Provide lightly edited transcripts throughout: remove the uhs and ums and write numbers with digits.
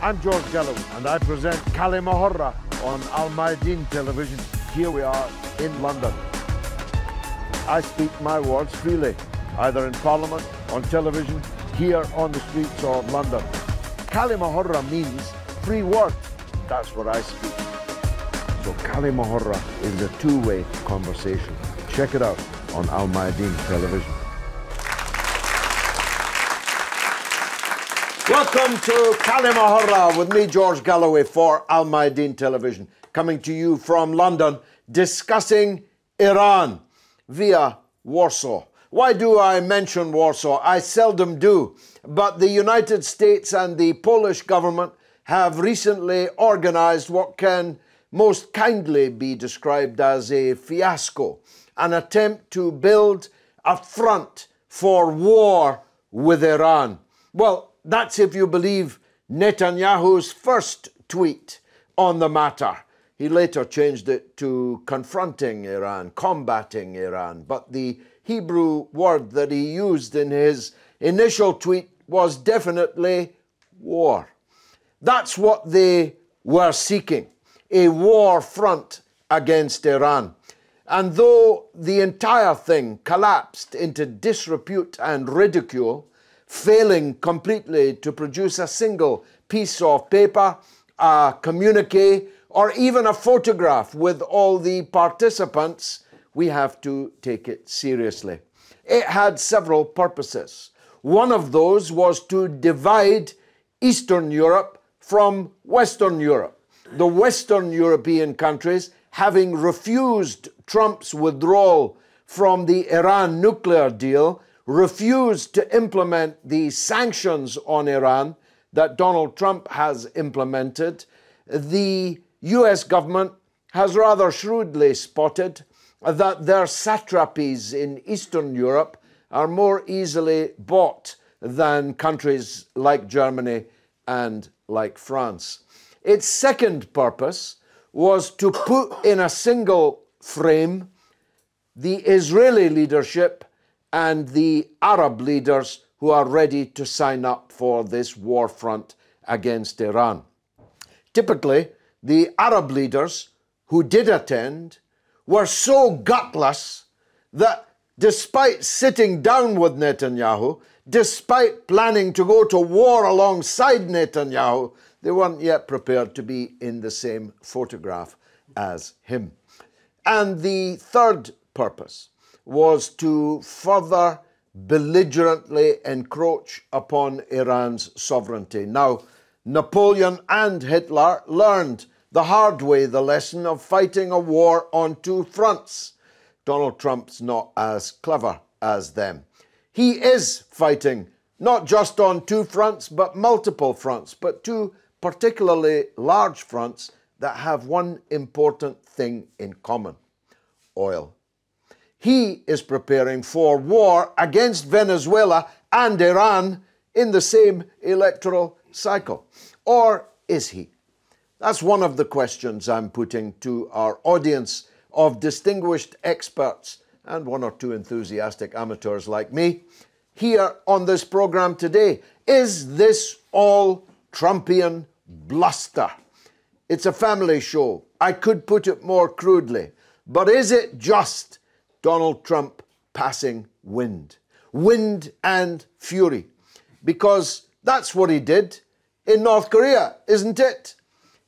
I'm George Galloway, and I present Kalima Horra on Mayadeen television. Here we are in London. I speak my words freely, either in Parliament, on television, here on the streets of London. Kalima Horra means free word. That's what I speak. So Kalima Horra is a two-way conversation. Check it out on Mayadeen television. Welcome to Kalima Horra with me, George Galloway, for Mayadeen television, coming to you from London, discussing Iran via Warsaw. Why do I mention Warsaw? I seldom do, but the United States and the Polish government have recently organized what can most kindly be described as a fiasco, an attempt to build a front for war with Iran. Well, that's if you believe Netanyahu's first tweet on the matter. He later changed it to confronting Iran, combating Iran. But the Hebrew word that he used in his initial tweet was definitely war. That's what they were seeking, a war front against Iran. And though the entire thing collapsed into disrepute and ridicule, failing completely to produce a single piece of paper, a communique, or even a photograph with all the participants, we have to take it seriously. It had several purposes. One of those was to divide Eastern Europe from Western Europe. The Western European countries, having refused Trump's withdrawal from the Iran nuclear deal, refused to implement the sanctions on Iran that Donald Trump has implemented. The US government has rather shrewdly spotted that their satrapies in Eastern Europe are more easily bought than countries like Germany and like France. Its second purpose was to put in a single frame the Israeli leadership and the Arab leaders who are ready to sign up for this war front against Iran. Typically, the Arab leaders who did attend were so gutless that despite sitting down with Netanyahu, despite planning to go to war alongside Netanyahu, they weren't yet prepared to be in the same photograph as him. And the third purpose was to further belligerently encroach upon Iran's sovereignty. Now, Napoleon and Hitler learned the hard way the lesson of fighting a war on two fronts. Donald Trump's not as clever as them. He is fighting not just on two fronts, but multiple fronts, but two particularly large fronts that have one important thing in common: oil. He is preparing for war against Venezuela and Iran in the same electoral cycle. Or is he? That's one of the questions I'm putting to our audience of distinguished experts and one or two enthusiastic amateurs like me here on this program today. Is this all Trumpian bluster? It's a family show. I could put it more crudely. But is it just Donald Trump passing wind? Wind and fury. Because that's what he did in North Korea, isn't it?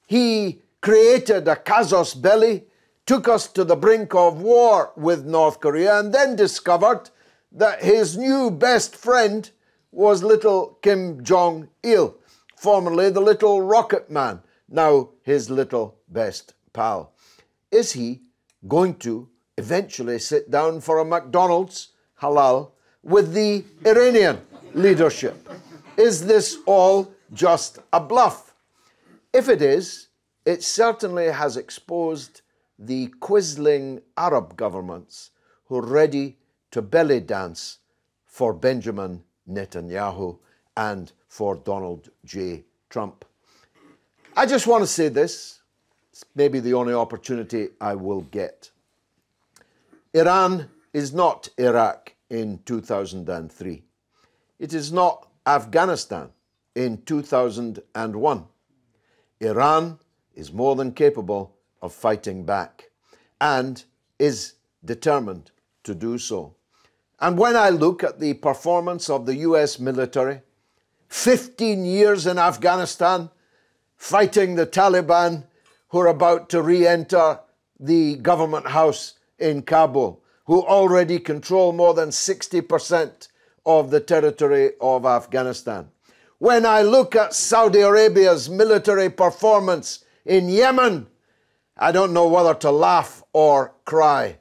He created a casus belli, took us to the brink of war with North Korea, and then discovered that his new best friend was little Kim Jong-il, formerly the little rocket man, now his little best pal. Is he going to eventually sit down for a McDonald's, halal, with the Iranian leadership? Is this all just a bluff? If it is, it certainly has exposed the quisling Arab governments who are ready to belly dance for Benjamin Netanyahu and for Donald J. Trump. I just want to say this. It's maybe the only opportunity I will get. Iran is not Iraq in 2003. It is not Afghanistan in 2001. Iran is more than capable of fighting back and is determined to do so. And when I look at the performance of the US military, 15 years in Afghanistan, fighting the Taliban who are about to re-enter the government house in Kabul, who already control more than 60% of the territory of Afghanistan. When I look at Saudi Arabia's military performance in Yemen, I don't know whether to laugh or cry.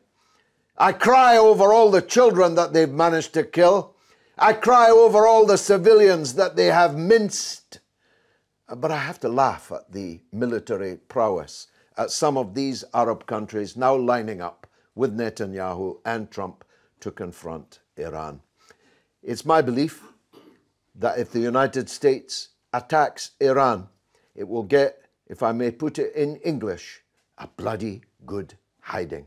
I cry over all the children that they've managed to kill. I cry over all the civilians that they have minced. But I have to laugh at the military prowess at some of these Arab countries now lining up with Netanyahu and Trump to confront Iran. It's my belief that if the United States attacks Iran, it will get, if I may put it in English, a bloody good hiding.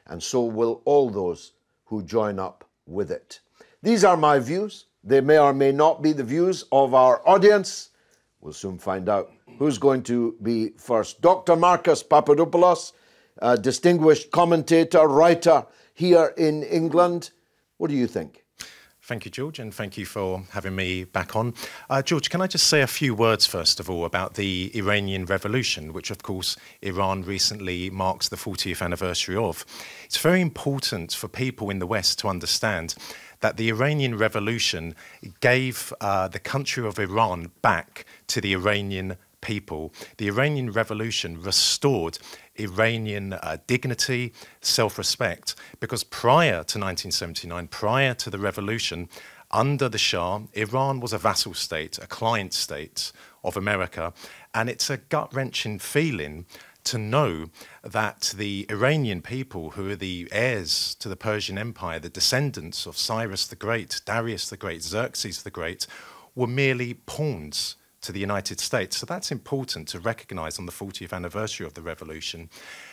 And so will all those who join up with it. These are my views. They may or may not be the views of our audience. We'll soon find out who's going to be first. Dr. Marcus Papadopolous, a distinguished commentator, writer here in England. What do you think? Thank you, George, and thank you for having me back on. George, can I just say a few words, first of all, about the Iranian Revolution, which, of course, Iran recently marks the 40th anniversary of. It's very important for people in the West to understand that the Iranian Revolution gave the country of Iran back to the Iranian people. The Iranian Revolution restored Iranian dignity, self-respect, because prior to 1979, prior to the revolution, under the Shah, Iran was a vassal state, a client state of America, and it's a gut-wrenching feeling to know that the Iranian people, who are the heirs to the Persian Empire, the descendants of Cyrus the Great, Darius the Great, Xerxes the Great, were merely pawns to the United States. So that's important to recognize on the 40th anniversary of the revolution.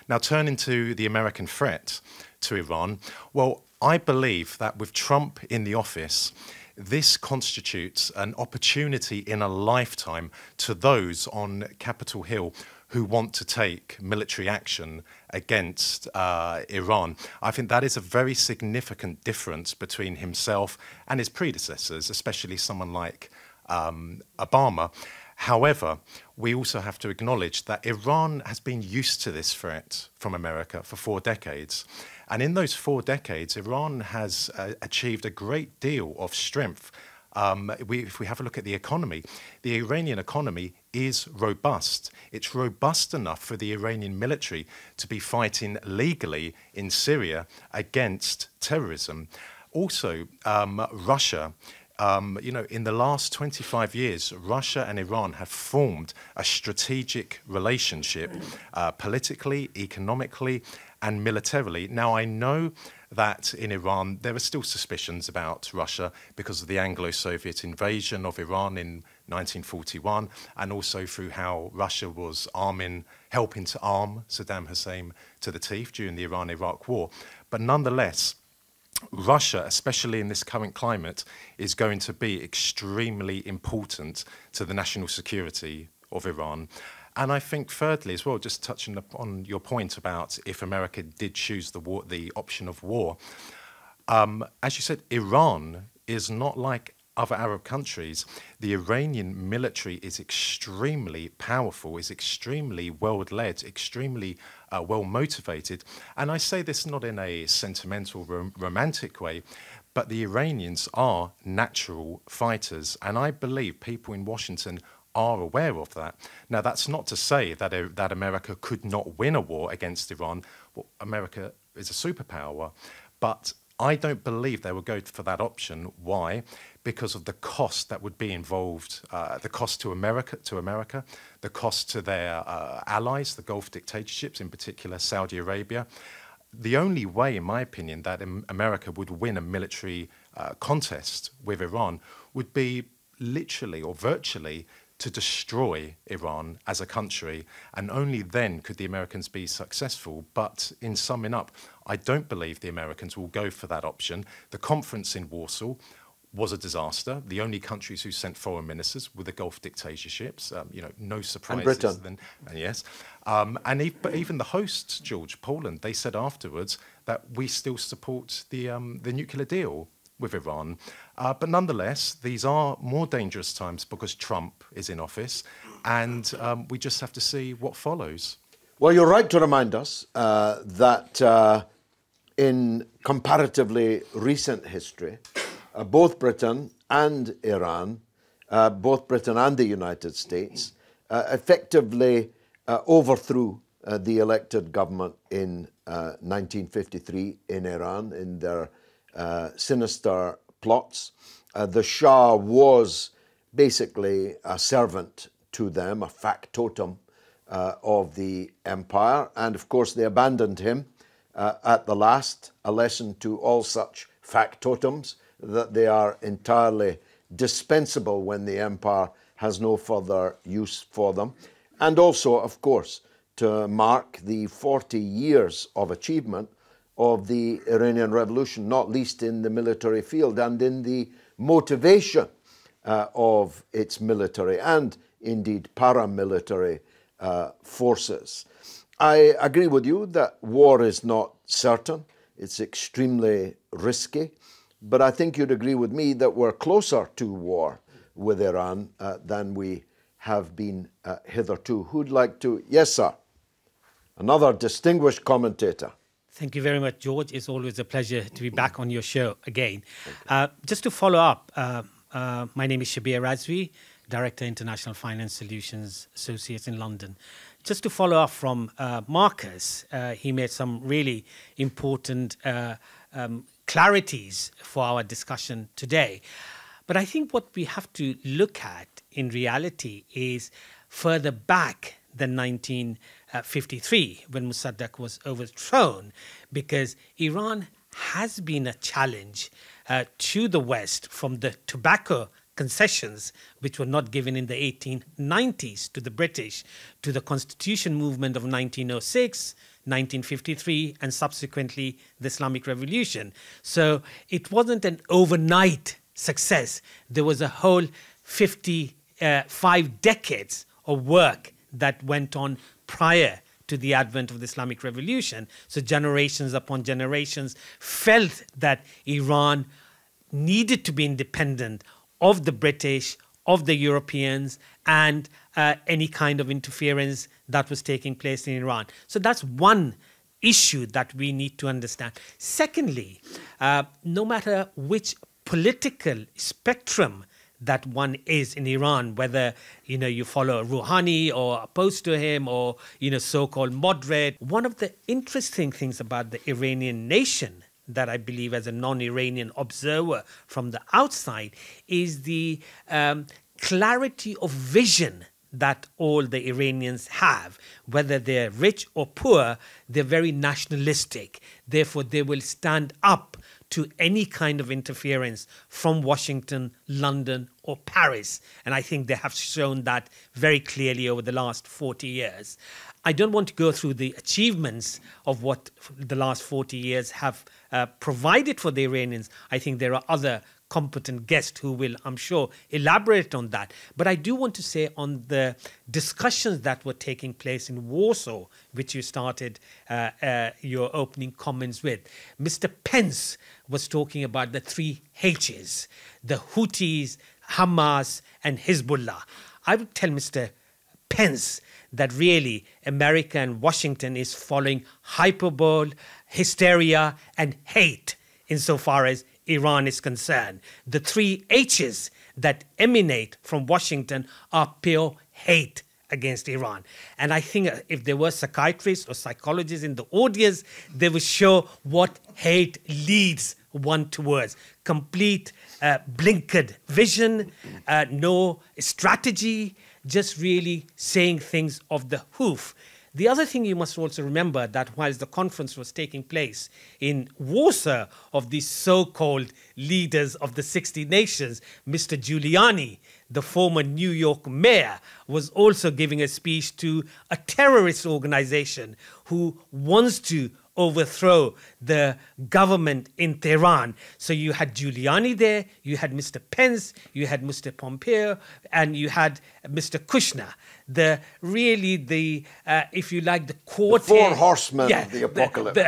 Now, turning to the American threat to Iran, well, I believe that with Trump in the office, this constitutes an opportunity in a lifetime to those on Capitol Hill who want to take military action against Iran. I think that is a very significant difference between himself and his predecessors, especially someone like Obama. However, we also have to acknowledge that Iran has been used to this threat from America for 4 decades. And in those 4 decades, Iran has achieved a great deal of strength. If we have a look at the economy, the Iranian economy is robust. It's robust enough for the Iranian military to be fighting legally in Syria against terrorism. Also, Russia, in the last 25 years, Russia and Iran have formed a strategic relationship politically, economically, and militarily. Now, I know that in Iran, there are still suspicions about Russia because of the Anglo-Soviet invasion of Iran in 1941, and also through how Russia was helping to arm Saddam Hussein to the teeth during the Iran-Iraq war. But nonetheless, Russia, especially in this current climate, is going to be extremely important to the national security of Iran. And I think thirdly as well, just touching on your point about if America did choose the option of war, as you said, Iran is not like other Arab countries. The Iranian military is extremely powerful, is extremely well-led, extremely well-motivated. And I say this not in a sentimental, romantic way, but the Iranians are natural fighters. And I believe people in Washington are aware of that. Now, that's not to say that America could not win a war against Iran. Well, America is a superpower, but I don't believe they will go for that option. Why? Because of the cost that would be involved, the cost to America, the cost to their allies, the Gulf dictatorships, in particular Saudi Arabia. The only way, in my opinion, that America would win a military contest with Iran would be literally or virtually to destroy Iran as a country, and only then could the Americans be successful. But in summing up, I don't believe the Americans will go for that option. The conference in Warsaw was a disaster. The only countries who sent foreign ministers were the Gulf dictatorships. No surprises. And Britain. Then, yes. But even the hosts, George, Poland, they said afterwards that we still support the nuclear deal with Iran. But nonetheless, these are more dangerous times because Trump is in office, and we just have to see what follows. Well, you're right to remind us that in comparatively recent history, both Britain and Iran, both Britain and the United States, effectively overthrew the elected government in 1953 in Iran in their sinister plots. The Shah was basically a servant to them, a factotum of the empire. And of course, they abandoned him at the last, a lesson to all such factotums, that they are entirely dispensable when the empire has no further use for them. And also, of course, to mark the 40 years of achievement of the Iranian Revolution, not least in the military field and in the motivation of its military and indeed paramilitary forces. I agree with you that war is not certain. It's extremely risky. But I think you'd agree with me that we're closer to war with Iran than we have been hitherto. Who'd like to? Yes, sir. Another distinguished commentator. Thank you very much, George. It's always a pleasure to be back on your show again. Just to follow up, my name is Shabbir Razvi, Director, International Finance Solutions Associates in London. Just to follow up from Marcus, he made some really important clarities for our discussion today. But I think what we have to look at in reality is further back than 1953 when Mossadegh was overthrown, because Iran has been a challenge to the West from the tobacco concessions, which were not given in the 1890s to the British, to the constitution movement of 1906, 1953, and subsequently the Islamic Revolution. So it wasn't an overnight success. There was a whole 55 decades of work that went on prior to the advent of the Islamic Revolution. So generations upon generations felt that Iran needed to be independent of the British, of the Europeans, and any kind of interference that was taking place in Iran. So that's one issue that we need to understand. Secondly, no matter which political spectrum that one is in Iran, whether you follow Rouhani or opposed to him or so-called moderate, one of the interesting things about the Iranian nation that I believe as a non-Iranian observer from the outside is the clarity of vision that all the Iranians have. Whether they're rich or poor, they're very nationalistic. Therefore, they will stand up to any kind of interference from Washington, London, or Paris. And I think they have shown that very clearly over the last 40 years. I don't want to go through the achievements of what the last 40 years have provided for the Iranians. I think there are other competent guests who will, I'm sure, elaborate on that. But I do want to say on the discussions that were taking place in Warsaw, which you started your opening comments with. Mr. Pence was talking about the three H's, the Houthis, Hamas, and Hezbollah. I would tell Mr. Pence that really America and Washington is following hyperbole, hysteria, and hate insofar as Iran is concerned. The three H's that emanate from Washington are pure hate against Iran. And I think if there were psychiatrists or psychologists in the audience, they would show what hate leads one towards. Complete blinkered vision, no strategy, just really saying things of the hoof. The other thing you must also remember that whilst the conference was taking place in Warsaw of these so-called leaders of the 60 nations, Mr. Giuliani, the former New York mayor, was also giving a speech to a terrorist organization who wants to overthrow the government in Tehran. So you had Giuliani there, you had Mr. Pence, you had Mr. Pompeo, and you had Mr. Kushner. If you like, the quartet. The four horsemen of the apocalypse.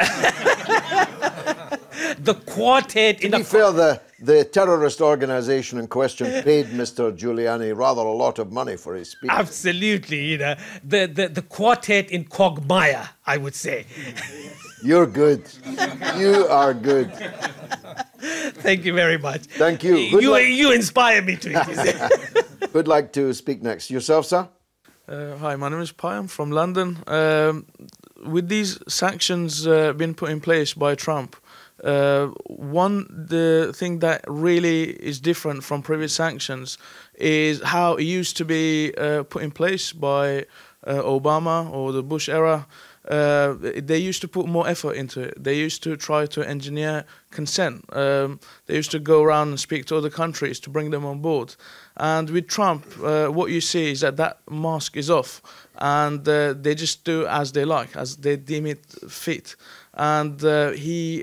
The quartet. To be fair, the terrorist organization in question paid Mr. Giuliani rather a lot of money for his speech. Absolutely, the quartet in Quagmire, I would say. You're good. You are good. Thank you very much. Thank you. You inspire me to it. Who'd like to speak next? Yourself, sir? Hi, my name is Payam from London. With these sanctions being put in place by Trump, the thing that really is different from previous sanctions is how it used to be put in place by Obama or the Bush era. They used to put more effort into it. They used to try to engineer consent. They used to go around and speak to other countries to bring them on board. And with Trump, what you see is that mask is off, and they just do as they like, as they deem it fit. And he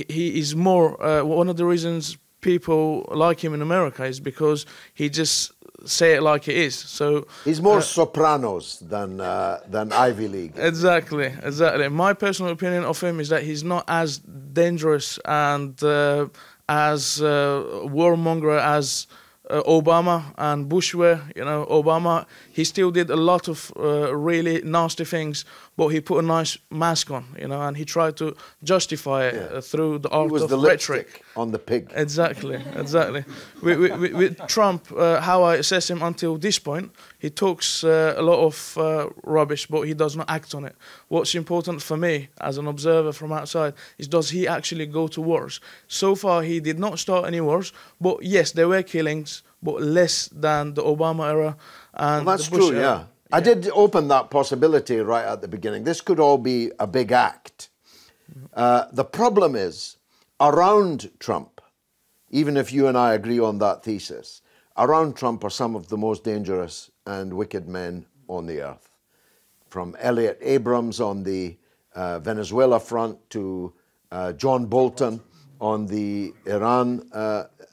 is more, one of the reasons people like him in America is because he just say it like it is. So he's more Sopranos than Ivy League. Exactly. My personal opinion of him is that he's not as dangerous and as warmonger as Obama and Bush were. Obama, he still did a lot of really nasty things, but he put a nice mask on, and he tried to justify it through the art of rhetoric. On the pig. Exactly. With Trump, how I assess him until this point, he talks a lot of rubbish, but he does not act on it. What's important for me, as an observer from outside, is does he actually go to wars? So far, he did not start any wars, but yes, there were killings, but less than the Obama era and that's the Bush true, era. yeah. I did open that possibility right at the beginning. This could all be a big act. The problem is, around Trump, even if you and I agree on that thesis, around Trump are some of the most dangerous and wicked men on the earth. From Elliot Abrams on the Venezuela front to John Bolton on the Iran.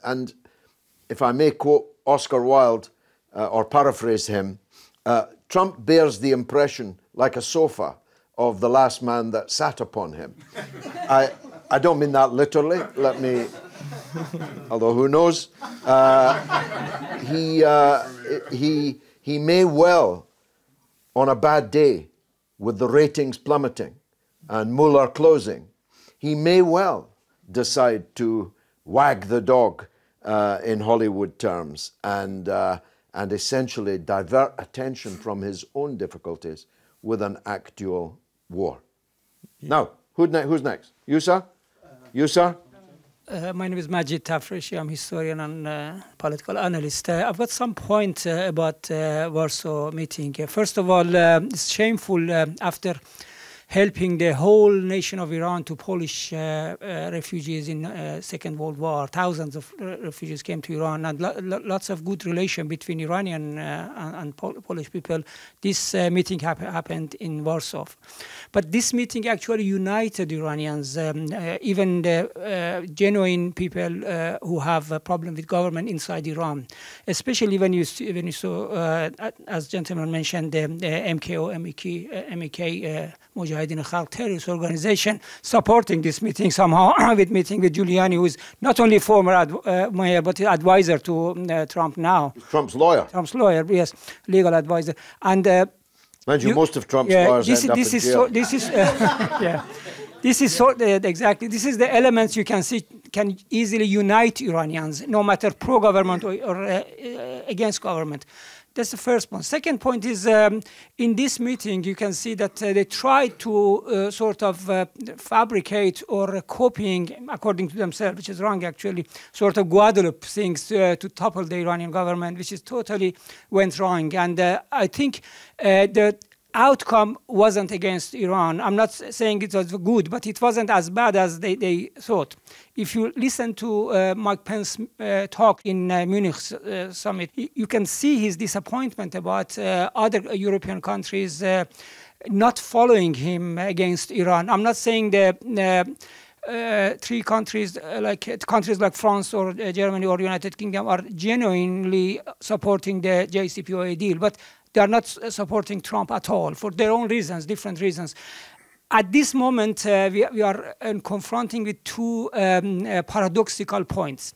And if I may quote Oscar Wilde, or paraphrase him, Trump bears the impression, like a sofa, of the last man that sat upon him. I don't mean that literally. Let me, although who knows? He may well, on a bad day, with the ratings plummeting and Mueller closing, he may well decide to wag the dog in Hollywood terms and essentially divert attention from his own difficulties with an actual war. Now, who's next? You, sir? You, sir? My name is Majid Tafreshi. I'm historian and political analyst. I've got some point about Warsaw meeting. First of all, it's shameful after helping the whole nation of Iran to Polish refugees in Second World War. Thousands of refugees came to Iran, and lots of good relation between Iranian and Polish people. This meeting happened in Warsaw. But this meeting actually united Iranians, even the genuine people who have a problem with government inside Iran, especially when you saw, as gentlemen mentioned, the MKO, MEK, Mujahideen Khalq terrorist organization supporting this meeting somehow with meeting with Giuliani, who is not only former mayor but advisor to Trump now. Trump's lawyer. Trump's lawyer, yes, legal advisor. And mind you, most of Trump's lawyers end up in jail. This is exactly. This is the elements you can see can easily unite Iranians, no matter pro-government or against government. That's the first point. Second point is, in this meeting, you can see that they tried to sort of fabricate or copying, according to themselves, which is wrong actually, sort of Guadeloupe things to topple the Iranian government, which is totally went wrong. And I think the outcome wasn't against Iran. I'm not saying it was good, but it wasn't as bad as they thought. If you listen to Mike Pence's talk in Munich summit, you can see his disappointment about other European countries not following him against Iran. I'm not saying the three countries like France or Germany or United Kingdom are genuinely supporting the JCPOA deal, but they are not supporting Trump at all for their own reasons, different reasons. At this moment, we are confronting with two paradoxical points.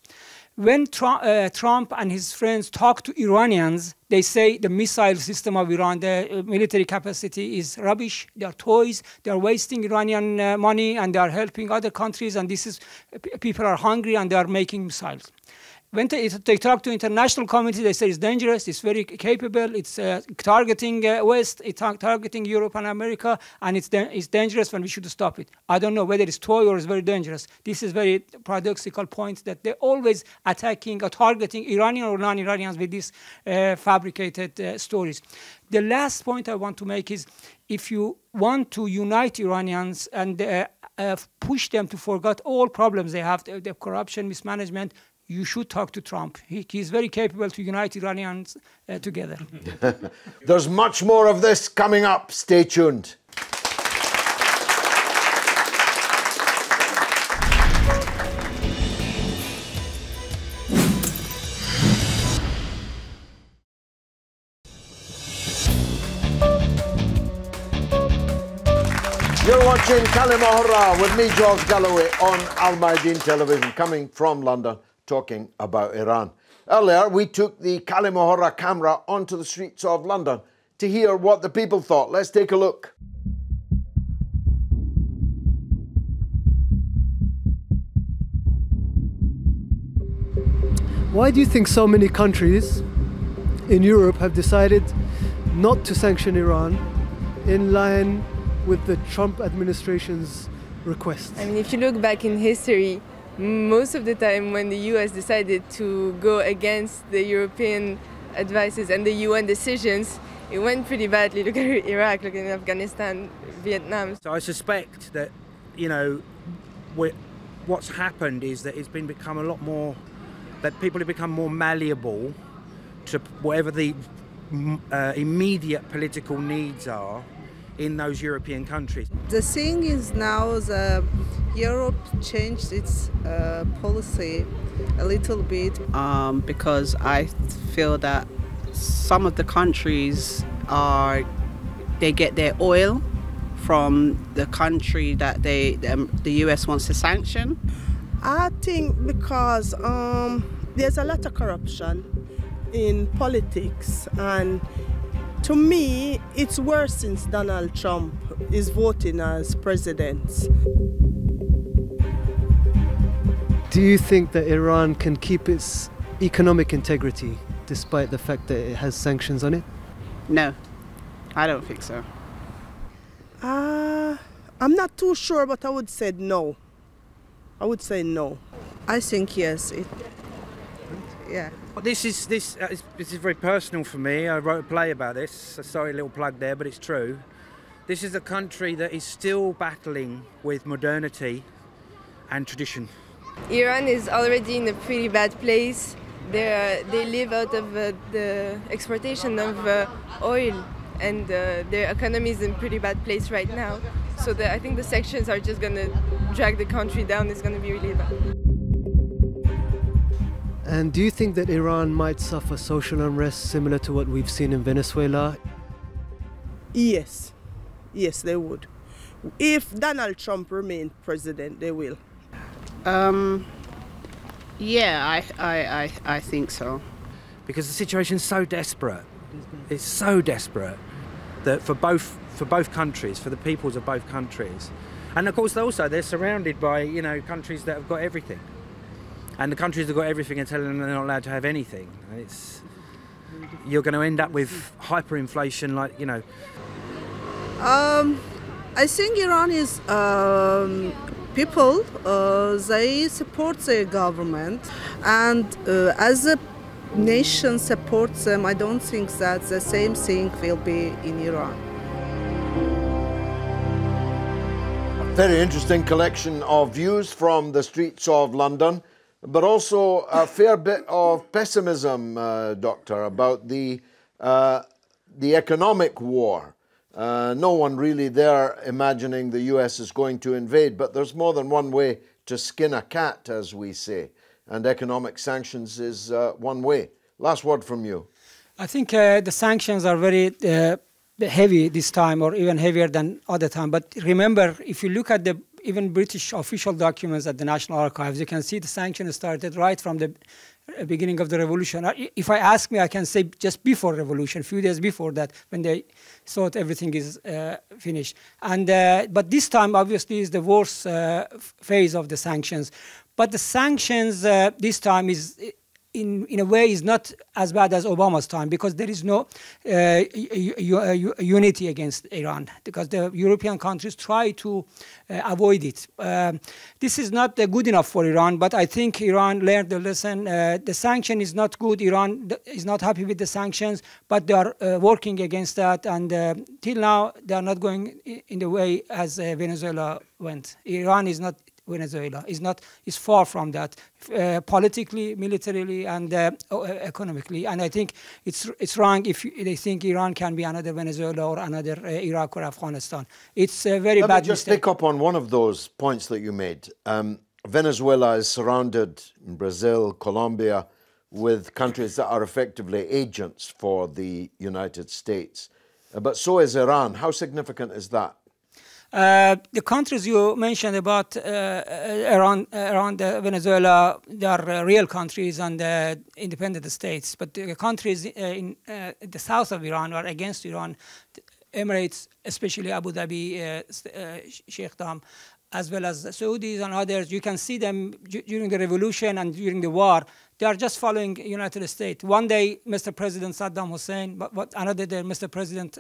When Trump and his friends talk to Iranians, they say the missile system of Iran, the military capacity is rubbish. They are toys. They are wasting Iranian money, and they are helping other countries. And this is people are hungry, and they are making missiles. When they talk to international community, they say it's dangerous, it's very capable, it's targeting West, it's targeting Europe and America, and it's dangerous when we should stop it. I don't know whether it's toy or it's very dangerous. This is very paradoxical point that they're always attacking or targeting Iranian or non-Iranians with these fabricated stories. The last point I want to make is if you want to unite Iranians and push them to forget all problems they have, the corruption, mismanagement, you should talk to Trump. He's very capable to unite Iranians together. There's much more of this coming up. Stay tuned. You're watching Kalima Horra with me, George Galloway, on Mayadeen television, coming from London, talking about Iran. Earlier, we took the Kalima Horra camera onto the streets of London to hear what the people thought. Let's take a look. Why do you think so many countries in Europe have decided not to sanction Iran in line with the Trump administration's request? I mean, if you look back in history, most of the time when the US decided to go against the European advices and the UN decisions, it went pretty badly. Look at Iraq, look at Afghanistan, Vietnam. So I suspect that, you know, what's happened is that it's become a lot more, that people have become more malleable to whatever the immediate political needs are in those European countries. The thing is now Europe changed its policy a little bit. Because I feel that some of the countries they get their oil from the country that the US wants to sanction. I think because there's a lot of corruption in politics, and to me, it's worse since Donald Trump is voting as president. Do you think that Iran can keep its economic integrity despite the fact that it has sanctions on it? No, I don't think so. I'm not too sure, but I would say no. I would say no. I think yes. Yeah. Well, this is very personal for me. I wrote a play about this. Sorry, a little plug there, but it's true. This is a country that is still battling with modernity and tradition. Iran is already in a pretty bad place. They live out of the exportation of oil, and their economy is in a pretty bad place right now. So I think the sanctions are just going to drag the country down. It's going to be really bad. And do you think that Iran might suffer social unrest similar to what we've seen in Venezuela? Yes. Yes, they would. If Donald Trump remained president, they will. Yeah, I think so. Because the situation's so desperate. It's so desperate that for both countries, for the peoples of both countries. And of course they're surrounded by, you know, countries that have got everything. And the countries that have got everything are telling them they're not allowed to have anything. You're going to end up with hyperinflation, like, you know. I think Iran is people. They support their government, and as a nation supports them, I don't think that the same thing will be in Iran. A very interesting collection of views from the streets of London, but also a fair bit of pessimism, Doctor, about the economic war. No one really there imagining the US is going to invade, but there's more than one way to skin a cat, as we say, and economic sanctions is one way. Last word from you. I think the sanctions are very heavy this time, or even heavier than other time. But remember, if you look at the even British official documents at the National Archives, you can see the sanctions started right from the beginning of the revolution. If I ask me, I can say just before revolution, a few days before that, when they thought everything is finished. And but this time, obviously, is the worst phase of the sanctions. But the sanctions this time is, in a way, is not as bad as Obama's time, because there is no unity against Iran, because the European countries try to avoid it. This is not good enough for Iran, but I think Iran learned the lesson. The sanction is not good. Iran is not happy with the sanctions, but they are working against that, and till now they are not going in the way as Venezuela went. Iran is not Venezuela, is far from that, politically, militarily, and economically. And I think it's wrong if they think Iran can be another Venezuela or another Iraq or Afghanistan. It's a very bad Let me just mistake. pick up on one of those points that you made. Venezuela is surrounded, in Brazil, Colombia, with countries that are effectively agents for the United States. But so is Iran. How significant is that? The countries you mentioned about around Venezuela, they are real countries and independent states. But the countries in the south of Iran are against Iran. The Emirates, especially Abu Dhabi, Sheikhdom, as well as the Saudis and others, you can see them during the revolution and during the war. They are just following United States. One day, Mr. President Saddam Hussein, but another day, Mr. President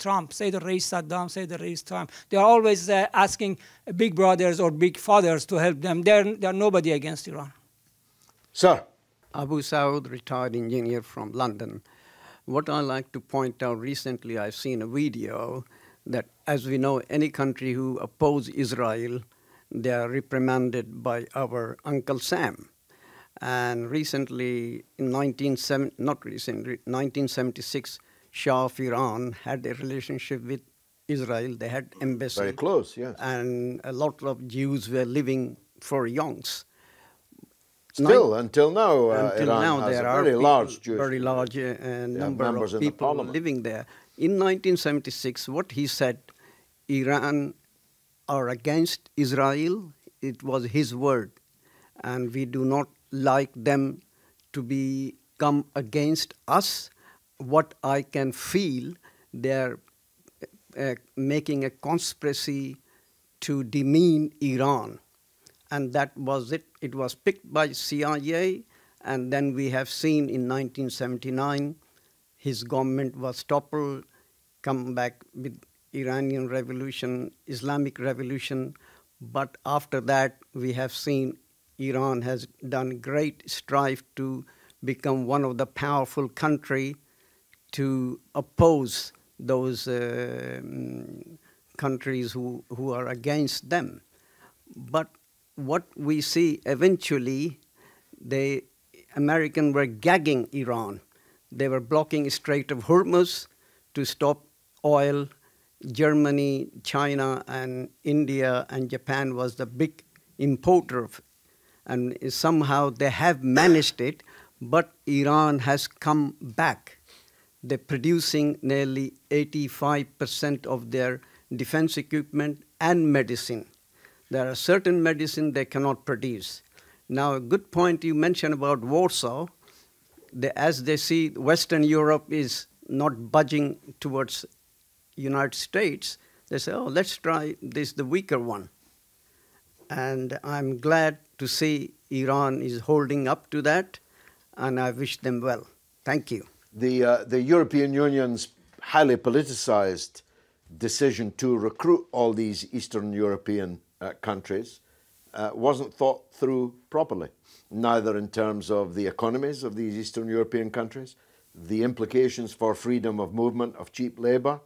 Trump, say the race Saddam, say the race Trump. They are always asking big brothers or big fathers to help them. They are nobody against Iran. Sir. Abu-saud Retired engineer from London. What I like to point out, recently I've seen a video that, as we know, any country who oppose Israel, they are reprimanded by our Uncle Sam. And recently, in 1976, Shah of Iran had a relationship with Israel. They had embassy. Very close, yes. And a lot of Jews were living for yonks. Still, until now, until Iran now, has there a are very large Jewish very large number of people living there. In 1976, what he said, Iran are against Israel, it was his word. And we do not like them to become against us. What I can feel, they're making a conspiracy to demean Iran. And that was it. It was picked by CIA, and then we have seen in 1979, his government was toppled, come back with Iranian revolution, Islamic revolution. But after that, we have seen Iran has done great strive to become one of the powerful country to oppose those countries who are against them. But what we see eventually, the Americans were gagging Iran. They were blocking Strait of Hormuz to stop oil. Germany, China, and India and Japan was the big importer of, and somehow they have managed it, but Iran has come back. They're producing nearly 85% of their defense equipment and medicine. There are certain medicine they cannot produce. Now, a good point you mentioned about Warsaw. As they see Western Europe is not budging towards United States, they say, oh, let's try this, the weaker one. And I'm glad to see Iran is holding up to that, and I wish them well. Thank you. The European Union's highly politicized decision to recruit all these Eastern European countries wasn't thought through properly, neither in terms of the economies of these Eastern European countries, the implications for freedom of movement of cheap labor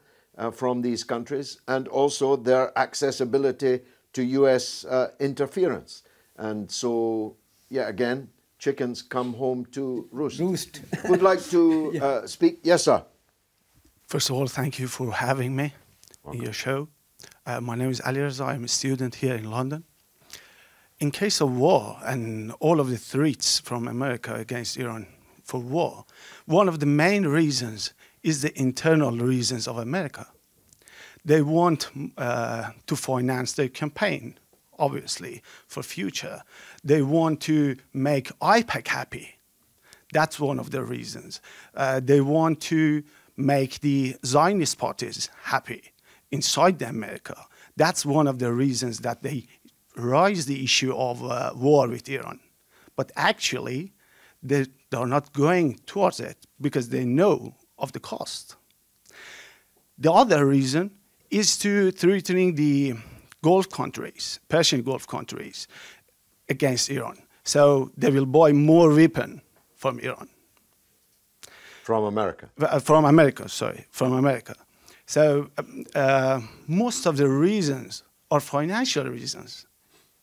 from these countries, and also their accessibility to US interference. And so, yeah, again, chickens come home to roost. Would like to speak? Yes, sir. First of all, thank you for having me in your show. My name is Alireza. I'm a student here in London. In case of war and all of the threats from America against Iran for war, one of the main reasons is the internal reasons of America. They want to finance their campaign, obviously, for future. They want to make IPAC happy. That's one of the reasons. They want to make the Zionist parties happy inside America. That's one of the reasons that they raise the issue of war with Iran. But actually, they're not going towards it because they know of the cost. The other reason is to threatening the Gulf countries, Persian Gulf countries, against Iran. So they will buy more weapons from Iran. From America? From America, sorry, from America. So most of the reasons are financial reasons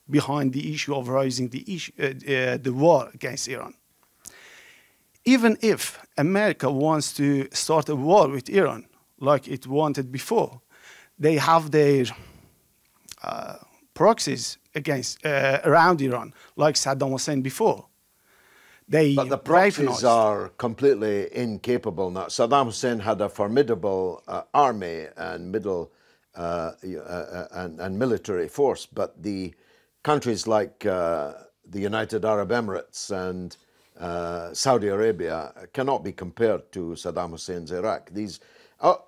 behind the issue of raising the war against Iran. Even if America wants to start a war with Iran, like it wanted before, they have their proxies against around Iran, like Saddam Hussein before. But the proxies are completely incapable now. Saddam Hussein had a formidable army and military force, but the countries like the United Arab Emirates and Saudi Arabia cannot be compared to Saddam Hussein's Iraq.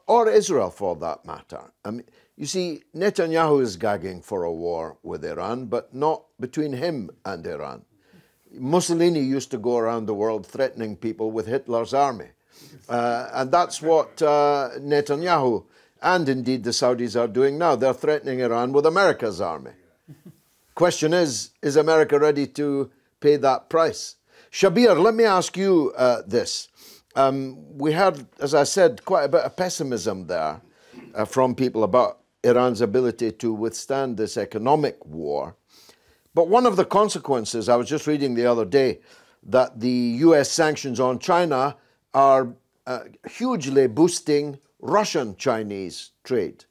Or Israel, for that matter. I mean, you see, Netanyahu is gagging for a war with Iran, but not between him and Iran. Mussolini used to go around the world threatening people with Hitler's army. And that's what Netanyahu and indeed the Saudis are doing now. They're threatening Iran with America's army. Question is America ready to pay that price? Shabbir, let me ask you this. We had, as I said, quite a bit of pessimism there from people about Iran's ability to withstand this economic war. But one of the consequences, I was just reading the other day, that the US sanctions on China are hugely boosting Russian-Chinese trade.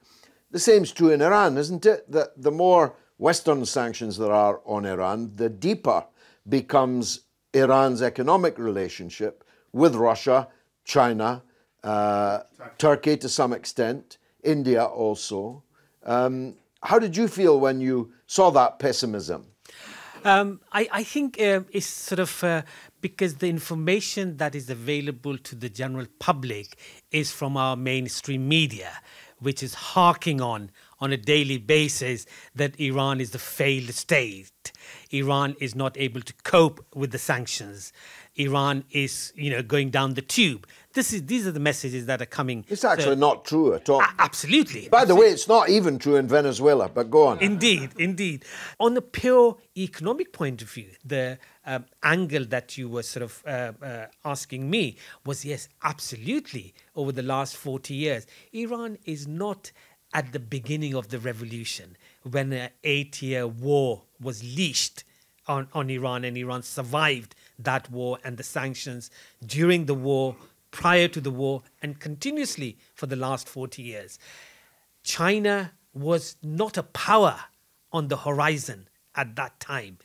The same is true in Iran, isn't it? That the more Western sanctions there are on Iran, the deeper becomes Iran's economic relationship with Russia, China, Turkey to some extent, India also. How did you feel when you saw that pessimism? I think it's sort of because the information that is available to the general public is from our mainstream media, which is harking on a daily basis that Iran is the failed state. Iran is not able to cope with the sanctions. Iran is, going down the tube. These are the messages that are coming. It's actually not true at all. Absolutely. By the way, it's not even true in Venezuela, but go on. Indeed, indeed. On the pure economic point of view, the angle that you were sort of asking me was, yes, absolutely. Over the last 40 years, Iran is not at the beginning of the revolution when an 8-year war was leashed on Iran, and Iran survived that war and the sanctions during the war, prior to the war, and continuously for the last 40 years. China was not a power on the horizon at that time.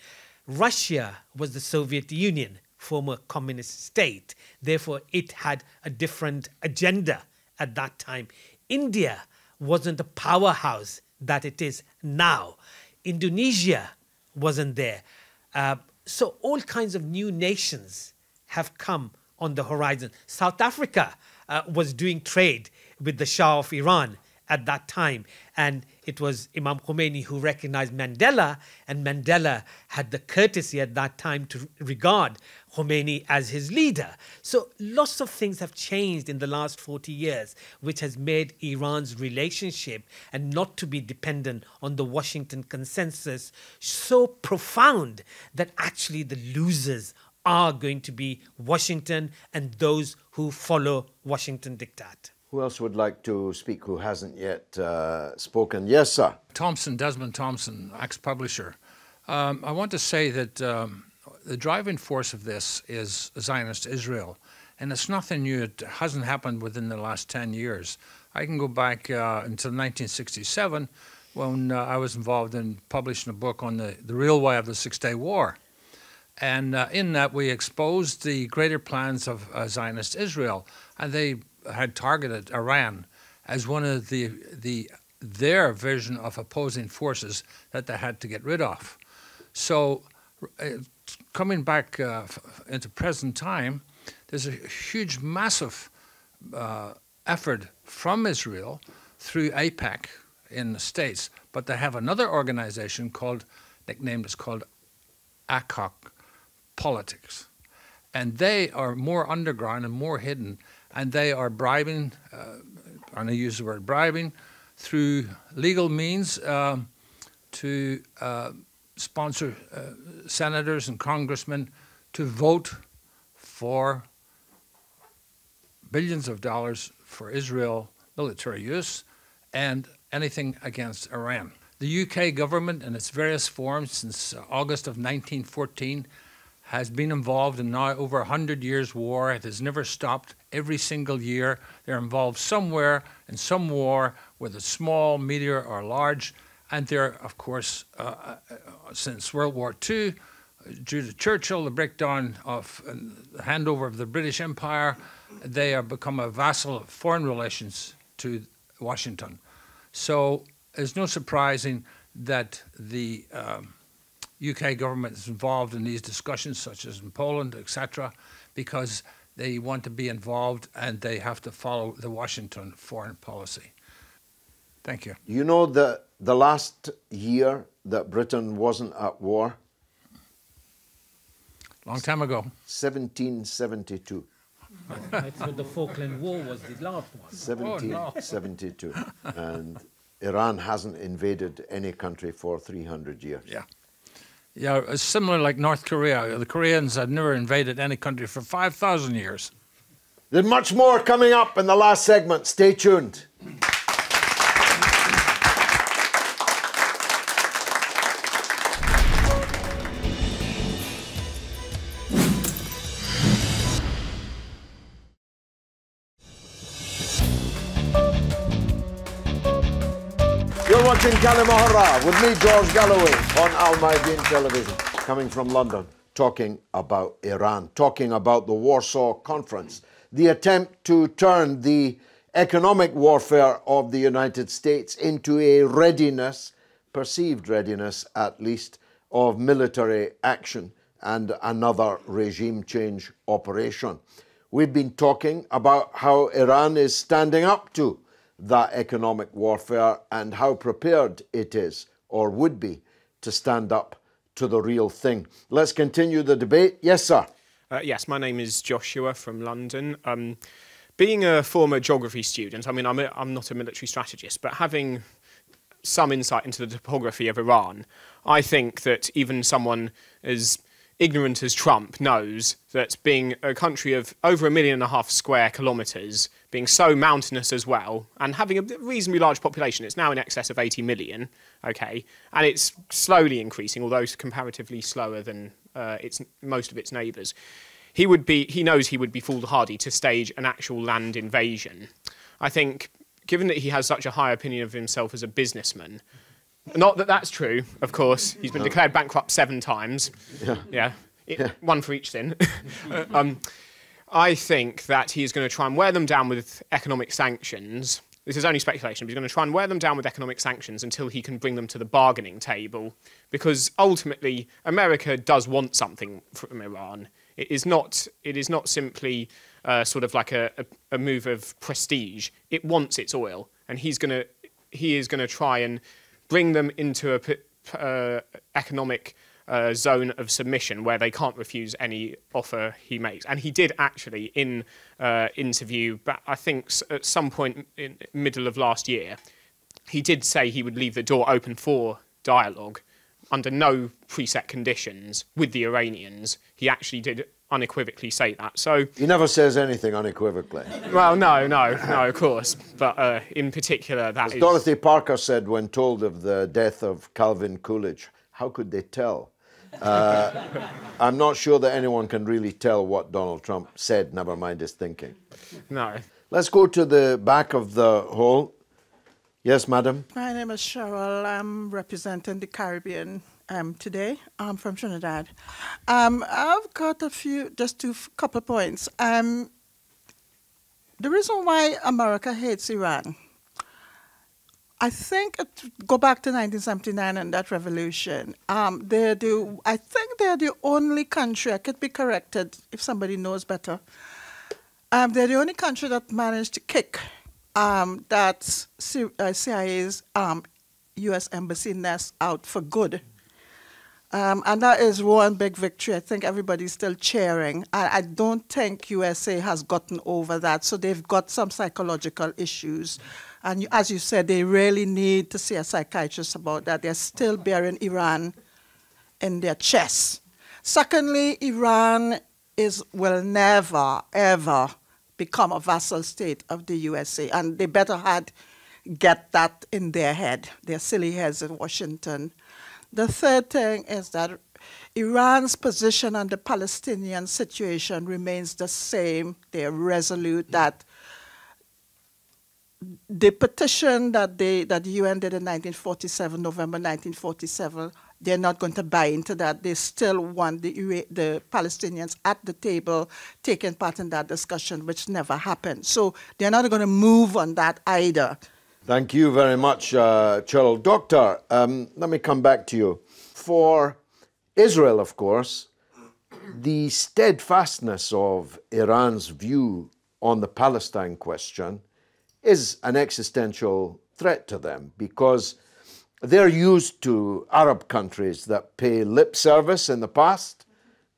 Russia was the Soviet Union, former communist state. Therefore, it had a different agenda at that time. India wasn't a powerhouse that it is now. Indonesia wasn't there. So all kinds of new nations have come on the horizon. South Africa was doing trade with the Shah of Iran at that time. And it was Imam Khomeini who recognized Mandela, and Mandela had the courtesy at that time to regard Khomeini as his leader. So lots of things have changed in the last 40 years, which has made Iran's relationship and not to be dependent on the Washington consensus so profound that actually the losers are going to be Washington and those who follow Washington diktat. Who else would like to speak who hasn't yet spoken? Yes, sir. Thompson, Desmond Thompson, ex-publisher. I want to say that the driving force of this is Zionist Israel. And it's nothing new. It hasn't happened within the last 10 years. I can go back until 1967 when I was involved in publishing a book on the real way of the Six-Day War. And in that, we exposed the greater plans of Zionist Israel. And they had targeted Iran as one of their vision of opposing forces that they had to get rid of. So coming back into present time, there's a huge, massive effort from Israel through AIPAC in the States, but they have another organization nicknamed ACOC Politics. And they are more underground and more hidden, and they are bribing, and I use the word bribing, through legal means to sponsor senators and congressmen to vote for billions of dollars for Israel military use and anything against Iran. The UK government in its various forms since August of 1914 has been involved in now over 100 years' war. It has never stopped. Every single year they're involved somewhere in some war, whether small, medium, or large. And they're, of course, since World War II, due to Churchill, the breakdown of the handover of the British Empire, they have become a vassal of foreign relations to Washington. So it's no surprising that the UK government is involved in these discussions, such as in Poland, etc., because they want to be involved and they have to follow the Washington foreign policy. Thank you. You know the last year that Britain wasn't at war? Long time ago. 1772. I thought the Falkland War was the last one. 1772. And Iran hasn't invaded any country for 300 years. Yeah. Yeah, it's similar like North Korea. The Koreans have never invaded any country for 5,000 years. There's much more coming up in the last segment. Stay tuned. You're watching Kalima Horra with me, George Galloway, on Mayadeen television, coming from London, talking about Iran, talking about the Warsaw Conference, the attempt to turn the economic warfare of the United States into a readiness, perceived readiness at least, of military action and another regime change operation. We've been talking about how Iran is standing up to that economic warfare and how prepared it is, or would be, to stand up to the real thing. Let's continue the debate. Yes, sir. Yes, my name is Joshua from London. Being a former geography student, I mean, I'm not a military strategist, but having some insight into the topography of Iran, I think that even someone as ignorant as Trump knows that being a country of over 1.5 million square kilometres, being so mountainous as well, and having a reasonably large population, it's now in excess of 80 million, okay, and it's slowly increasing, although comparatively slower than most of its neighbours. He knows he would be foolhardy to stage an actual land invasion. I think, given that he has such a high opinion of himself as a businessman, not that that's true, of course. He's been declared bankrupt 7 times. Yeah. One for each sin. I think that he's going to try and wear them down with economic sanctions. This is only speculation, but he's going to try and wear them down with economic sanctions until he can bring them to the bargaining table. Because ultimately, America does want something from Iran. It is not simply sort of like a move of prestige. It wants its oil, and he is going to try and bring them into a economic zone of submission where they can't refuse any offer he makes. And he did actually, in interview, but I think at some point in the middle of last year, he did say he would leave the door open for dialogue under no preset conditions with the Iranians. He actually did unequivocally say that. So he never says anything unequivocally. Well, no, of course. But in particular, that as Dorothy Parker said when told of the death of Calvin Coolidge, how could they tell? I'm not sure that anyone can really tell what Donald Trump said, never mind his thinking. No. Let's go to the back of the hall. Yes, madam. My name is Cheryl. I'm representing the Caribbean today. I'm from Trinidad. I've got just a couple of points. The reason why America hates Iran, I think go back to 1979 and that revolution. I think they're the only country, I could be corrected if somebody knows better, they're the only country that managed to kick that CIA's U.S. embassy nest out for good. And that is one big victory. I think everybody's still cheering. I don't think USA has gotten over that, so they've got some psychological issues. And as you said, they really need to see a psychiatrist about that. They're still bearing Iran in their chest. Secondly, Iran will never, ever become a vassal state of the USA, and they better get that in their head, their silly heads in Washington. The third thing is that Iran's position on the Palestinian situation remains the same. They're resolute that the petition that the UN did in 1947, November 1947, they're not going to buy into that. They still want the Palestinians at the table taking part in that discussion, which never happened. So they're not going to move on that either. Thank you very much, Cheryl. Doctor, let me come back to you. For Israel, of course, the steadfastness of Iran's view on the Palestine question is an existential threat to them, because they're used to Arab countries that pay lip service in the past,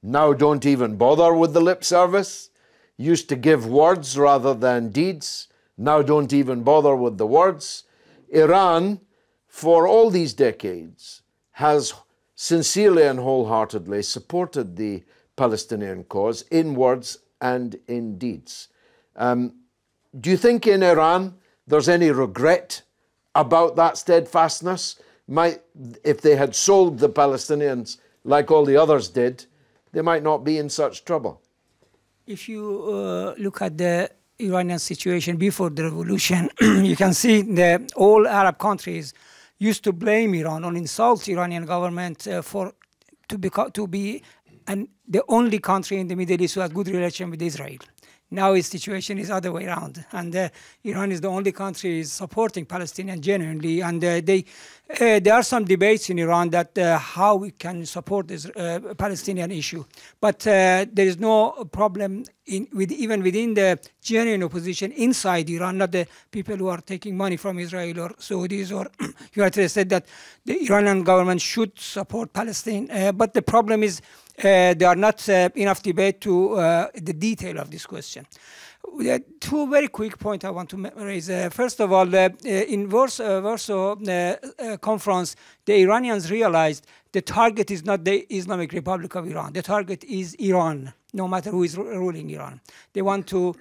now don't even bother with the lip service, used to give words rather than deeds, now don't even bother with the words. Iran, for all these decades, has sincerely and wholeheartedly supported the Palestinian cause in words and in deeds. Do you think in Iran there's any regret about that steadfastness? If they had sold the Palestinians like all the others did, they might not be in such trouble. If you look at the Iranian situation before the revolution, you can see that all Arab countries used to blame Iran or insult Iranian government to be the only country in the Middle East who has good relation with Israel. Now its situation is other way around, and Iran is the only country is supporting Palestinians genuinely. And there are some debates in Iran that how we can support this Palestinian issue, but there is no problem even within the genuine opposition inside Iran, not the people who are taking money from Israel or Saudis or United States, that the Iranian government should support Palestine. But the problem is there are not enough debate to the detail of this question. Two very quick points I want to raise. First of all, in Warsaw conference, the Iranians realized the target is not the Islamic Republic of Iran. The target is Iran, no matter who is ruling Iran. They want to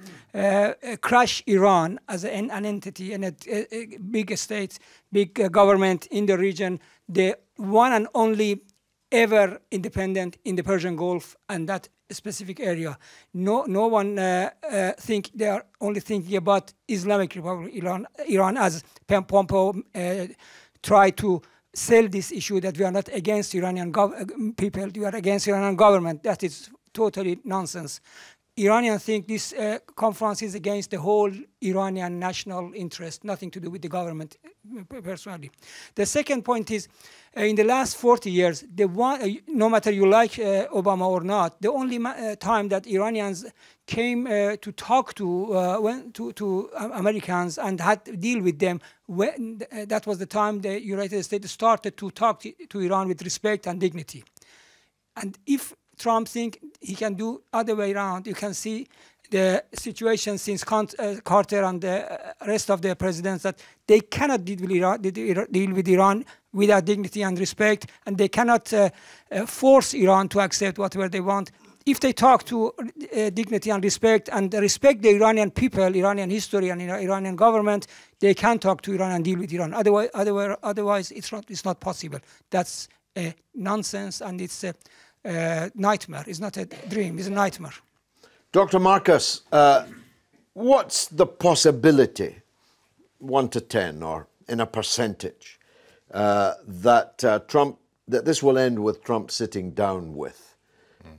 crush Iran as an entity and a big state, big government in the region, the one and only ever independent in the Persian Gulf and that specific area. No one think they are only thinking about Islamic Republic Iran as Pompeo tried to sell this issue that we are not against Iranian people, we are against Iranian government. That is totally nonsense. Iranians think this conference is against the whole Iranian national interest, nothing to do with the government personally. The second point is, in the last 40 years, no matter you like Obama or not, the only time that Iranians came to talk to Americans and had to deal with them, that was the time the United States started to talk to Iran with respect and dignity. And if Trump thinks he can do other way around, you can see the situation since Carter and the rest of the presidents that they cannot deal with Iran without dignity and respect, and they cannot force Iran to accept whatever they want. If they talk to dignity and respect the Iranian people, Iranian history, and Iranian government, they can talk to Iran and deal with Iran. Otherwise, it's not possible. That's a nonsense and it's a nightmare. It's not a dream, it's a nightmare. Dr. Marcus, what's the possibility, 1 to 10 or in a percentage, that this will end with Trump sitting down with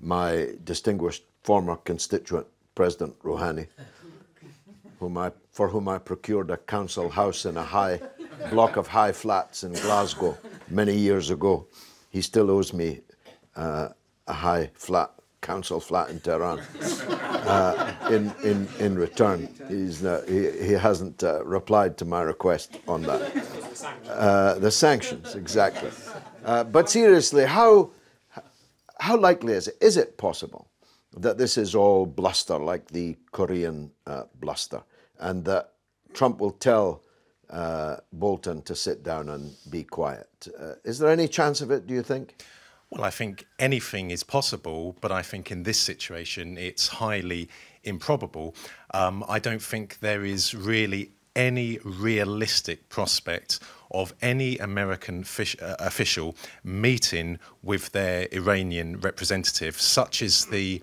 my distinguished former constituent, President Rouhani, for whom I procured a council house in a high block of high flats in Glasgow many years ago. He still owes me a high council flat in Tehran in return. He hasn't replied to my request on that. The sanctions, exactly. But seriously, how likely is it? Is it possible that this is all bluster, like the Korean bluster, and that Trump will tell Bolton to sit down and be quiet? Is there any chance of it, do you think? Well, I think anything is possible, but I think in this situation it's highly improbable. I don't think there is really any realistic prospect of any American official meeting with their Iranian representative, such as the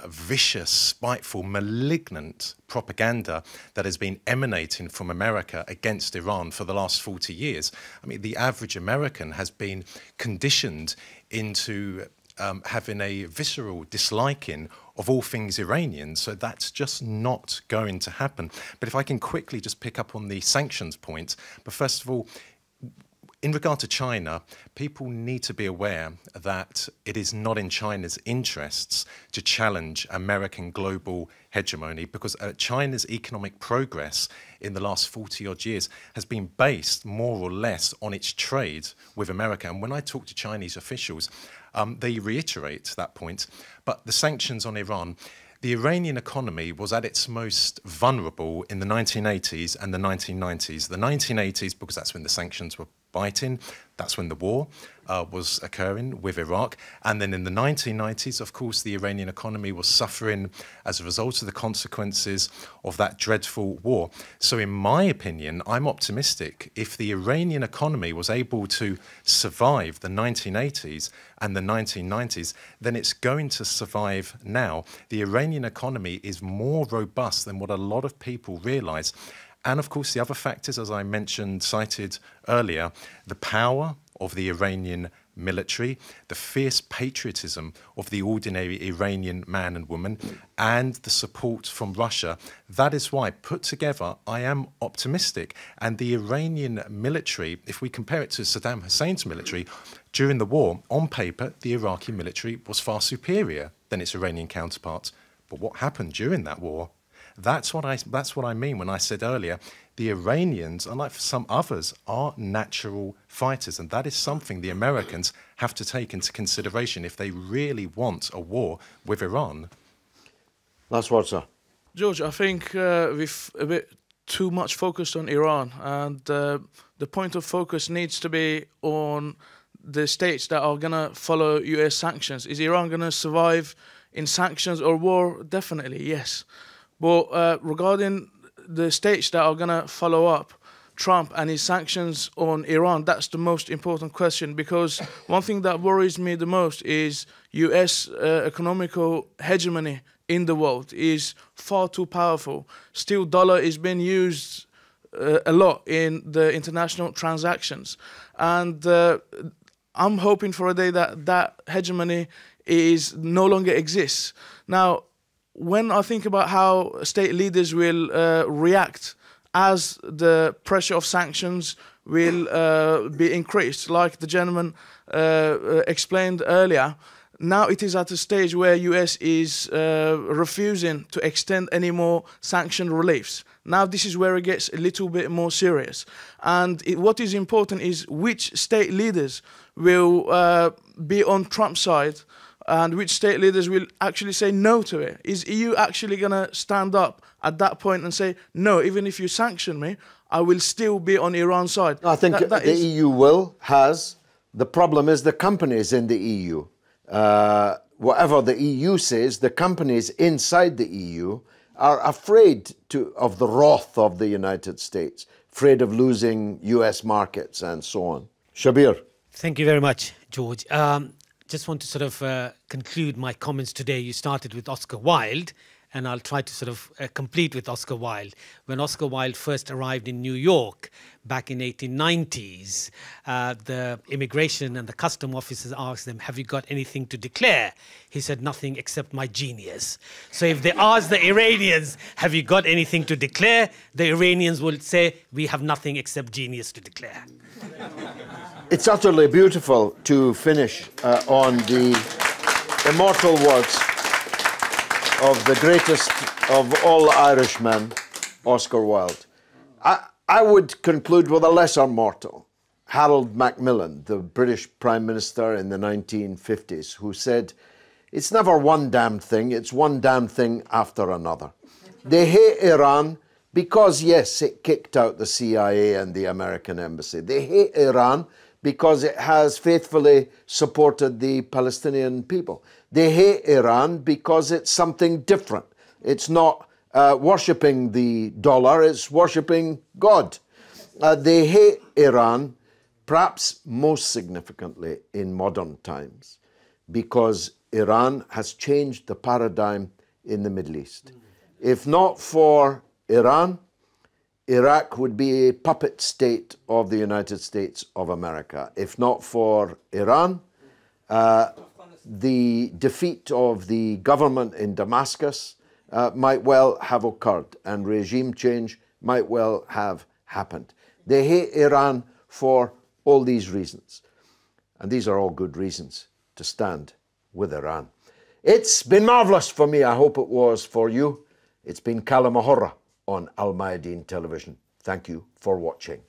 vicious, spiteful, malignant propaganda that has been emanating from America against Iran for the last 40 years. I mean, the average American has been conditioned into having a visceral disliking of all things Iranian, so that's just not going to happen. But if I can quickly just pick up on the sanctions point, but first of all, in regard to China, people need to be aware that it is not in China's interests to challenge American global hegemony, because China's economic progress in the last 40-odd years has been based more or less on its trade with America. And when I talk to Chinese officials, they reiterate that point. But the sanctions on Iran, the Iranian economy was at its most vulnerable in the 1980s and the 1990s. The 1980s, because that's when the sanctions were biting, that's when the war was occurring with Iraq. And then in the 1990s, of course, the Iranian economy was suffering as a result of the consequences of that dreadful war. So in my opinion, I'm optimistic. If the Iranian economy was able to survive the 1980s and the 1990s, then it's going to survive now. The Iranian economy is more robust than what a lot of people realize. And of course, the other factors, as I mentioned, cited earlier, the power of the Iranian military, the fierce patriotism of the ordinary Iranian man and woman, and the support from Russia. That is why, put together, I am optimistic. And the Iranian military, if we compare it to Saddam Hussein's military, during the war, on paper, the Iraqi military was far superior than its Iranian counterparts. But what happened during that war? That's what I mean when I said earlier, the Iranians, unlike some others, are natural fighters. And that is something the Americans have to take into consideration if they really want a war with Iran. Last word, sir. George, I think we've a bit too much focused on Iran. And the point of focus needs to be on the states that are going to follow US sanctions. Is Iran going to survive in sanctions or war? Definitely, yes. But regarding the states that are going to follow up Trump and his sanctions on Iran, that's the most important question, because one thing that worries me the most is US economical hegemony in the world is far too powerful. Still, dollar is being used a lot in the international transactions. And I'm hoping for a day that that hegemony is no longer exists. Now, when I think about how state leaders will react as the pressure of sanctions will be increased, like the gentleman explained earlier, now it is at a stage where US is refusing to extend any more sanction reliefs. Now this is where it gets a little bit more serious. And what is important is which state leaders will be on Trump's side and which state leaders will actually say no to it. Is EU actually going to stand up at that point and say, no, even if you sanction me, I will still be on Iran's side? I think the EU has. The problem is the companies in the EU. Whatever the EU says, the companies inside the EU are afraid of the wrath of the United States, afraid of losing US markets and so on. Shabbir. Thank you very much, George. Just want to sort of conclude my comments today. You started with Oscar Wilde, and I'll try to sort of complete with Oscar Wilde. When Oscar Wilde first arrived in New York back in 1890s, the immigration and the custom officers asked him, "Have you got anything to declare?" He said, "Nothing except my genius." So if they ask the Iranians, "Have you got anything to declare?" the Iranians will say, "We have nothing except genius to declare." It's utterly beautiful to finish on the immortal words of the greatest of all Irishmen, Oscar Wilde. I would conclude with a lesser mortal, Harold Macmillan, the British Prime Minister in the 1950s, who said, "It's never one damn thing, it's one damn thing after another." They hate Iran because, yes, it kicked out the CIA and the American embassy. They hate Iran because it has faithfully supported the Palestinian people. They hate Iran because it's something different. It's not worshipping the dollar, it's worshipping God. They hate Iran, perhaps most significantly in modern times, because Iran has changed the paradigm in the Middle East. If not for Iran, Iraq would be a puppet state of the United States of America. If not for Iran, the defeat of the government in Damascus might well have occurred, and regime change might well have happened. They hate Iran for all these reasons, and these are all good reasons to stand with Iran. It's been marvellous for me. I hope it was for you. It's been Kalima Horra on Mayadeen television. Thank you for watching.